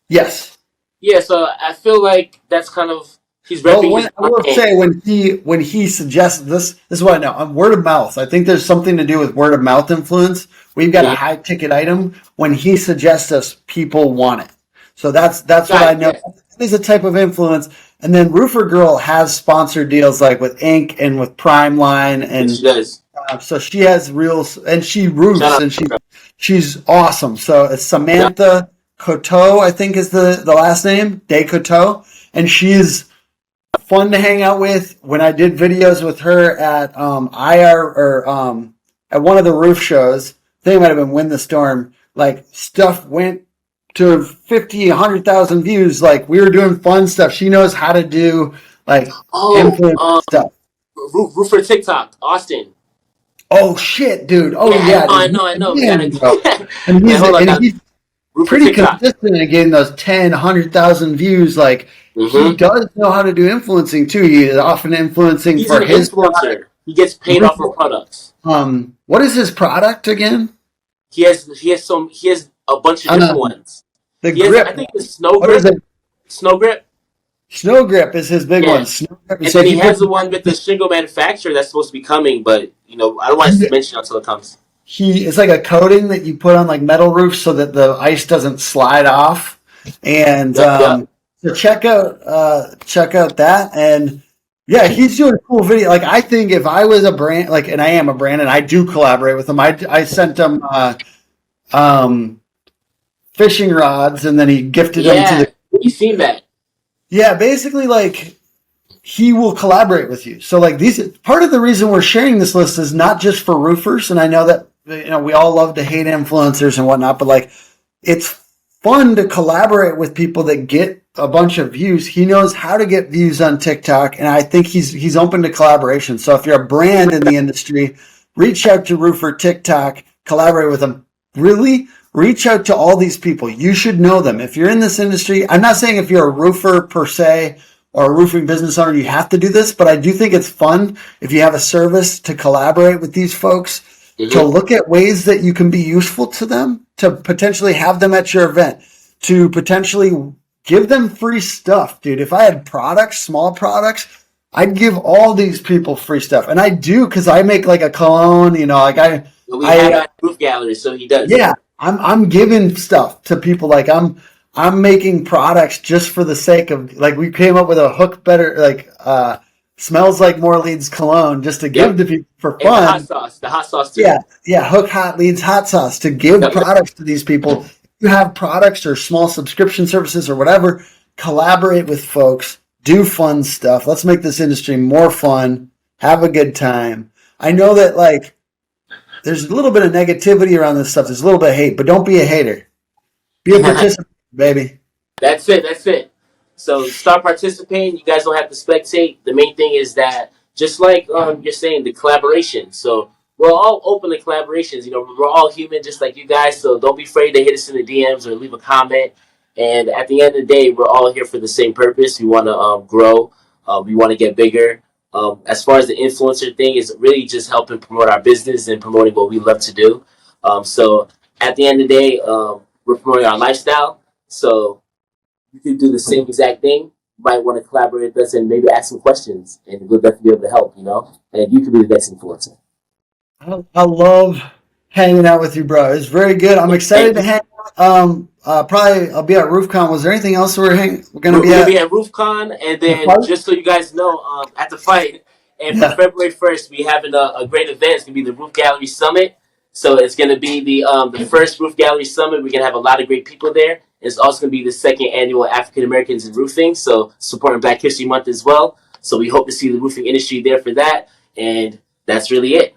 Speaker 1: Yes.
Speaker 2: Yeah, so I feel like that's kind of he's repping.
Speaker 1: I will say when he suggests this is what I know. On word of mouth, I think there's something to do with word of mouth influence. We've got a high ticket item. When he suggests us, people want it. So that's what I know. There's a type of influence. And then Roofer Girl has sponsored deals, like with Inc. and with Primeline, and
Speaker 2: she does.
Speaker 1: So she has and she roofs, and she's awesome. So it's Samantha Coteau, I think is the last name, De Coteau, and she's fun to hang out with. When I did videos with her at IR or at one of the roof shows, I think it might have been Win the Storm. Like stuff went to 50, 100,000 views. Like we were doing fun stuff. She knows how to do like influence stuff.
Speaker 2: Roofer TikTok, Austin.
Speaker 1: Oh shit, dude! Oh yeah,
Speaker 2: I
Speaker 1: dude.
Speaker 2: know. We
Speaker 1: Man, bro.
Speaker 2: gotta.
Speaker 1: And he's
Speaker 2: Roofer
Speaker 1: pretty
Speaker 2: TikTok.
Speaker 1: consistent at getting those 10, 100,000 views. Like he does know how to do influencing too. He is often influencing
Speaker 2: He's
Speaker 1: for
Speaker 2: an
Speaker 1: his
Speaker 2: influencer.
Speaker 1: product.
Speaker 2: He gets paid off for products.
Speaker 1: What is his product again?
Speaker 2: He has a bunch of different ones.
Speaker 1: The
Speaker 2: He
Speaker 1: grip.
Speaker 2: I think the snow
Speaker 1: What is
Speaker 2: grip.
Speaker 1: it?
Speaker 2: Snow grip.
Speaker 1: Snow grip is his big
Speaker 2: Yeah.
Speaker 1: one. Snow grip.
Speaker 2: And
Speaker 1: So
Speaker 2: then
Speaker 1: if
Speaker 2: he
Speaker 1: you
Speaker 2: has
Speaker 1: put-
Speaker 2: the one with the shingle manufacturer that's supposed to be coming, but I don't want to mention it until it comes.
Speaker 1: it's like a coating that you put on like metal roofs so that the ice doesn't slide off. And
Speaker 2: Yep.
Speaker 1: so check out that. And yeah, he's doing a cool video. Like I think if I was a brand, like, and I am a brand, and I do collaborate with him. I sent him fishing rods, and then he gifted them to the.
Speaker 2: You've seen that.
Speaker 1: Yeah, basically, like he will collaborate with you. So, like part of the reason we're sharing this list is not just for roofers, and I know that we all love to hate influencers and whatnot, but like it's fun to collaborate with people that get a bunch of views. He knows how to get views on TikTok, and I think he's open to collaboration. So, if you're a brand in the industry, reach out to Roofer TikTok, collaborate with them. Really, reach out to all these people. You should know them. If you're in this industry, I'm not saying if you're a roofer per se or a roofing business owner, you have to do this, but I do think it's fun if you have a service to collaborate with these folks, to look at ways that you can be useful to them, to potentially have them at your event, to potentially give them free stuff. Dude, if I had products, small products, I'd give all these people free stuff. And I do, because I make like a cologne, we have
Speaker 2: a roof gallery, so he does.
Speaker 1: Yeah, I'm giving stuff to people. Like I'm making products just for the sake of, like, we came up with a hook better, like smells like more leads cologne, just to give to people for fun.
Speaker 2: And the hot sauce too.
Speaker 1: Yeah, hook hot leads hot sauce, to give products to these people. If you have products or small subscription services or whatever, collaborate with folks, do fun stuff. Let's make this industry more fun. Have a good time. I know that like there's a little bit of negativity around this stuff. There's a little bit of hate, but don't be a hater. Be a participant, baby.
Speaker 2: That's it. So start participating. You guys don't have to spectate. The main thing is that, just like you're saying, the collaboration. So we're all open to collaborations. We're all human, just like you guys. So don't be afraid to hit us in the DMs or leave a comment. And at the end of the day, we're all here for the same purpose. We want to grow. We want to get bigger. As far as the influencer thing, is really just helping promote our business and promoting what we love to do. So at the end of the day, we're promoting our lifestyle. So you can do the same exact thing. You might want to collaborate with us and maybe ask some questions, and we'll definitely be able to help, and you can be the next influencer.
Speaker 1: I love hanging out with you, bro. It's very good. I'm excited to hang out. Probably I'll be at RoofCon. Was there anything else we're going to be at?
Speaker 2: We'll be at RoofCon, and then just so you guys know, at the fight, and for February 1st, we having a great event. It's going to be the Roof Gallery Summit. So it's going to be the first Roof Gallery Summit. We're going to have a lot of great people there. It's also going to be the second annual African Americans in Roofing, so supporting Black History Month as well. So we hope to see the roofing industry there for that, and that's really it.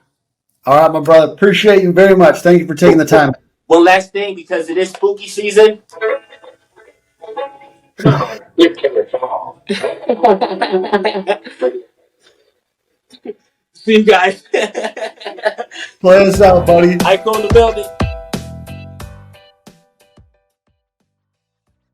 Speaker 1: All right, my brother. Appreciate you very much. Thank you for taking the time.
Speaker 2: One last thing, because it is spooky season. See you guys.
Speaker 1: Play us out, buddy.
Speaker 2: Ike on the building.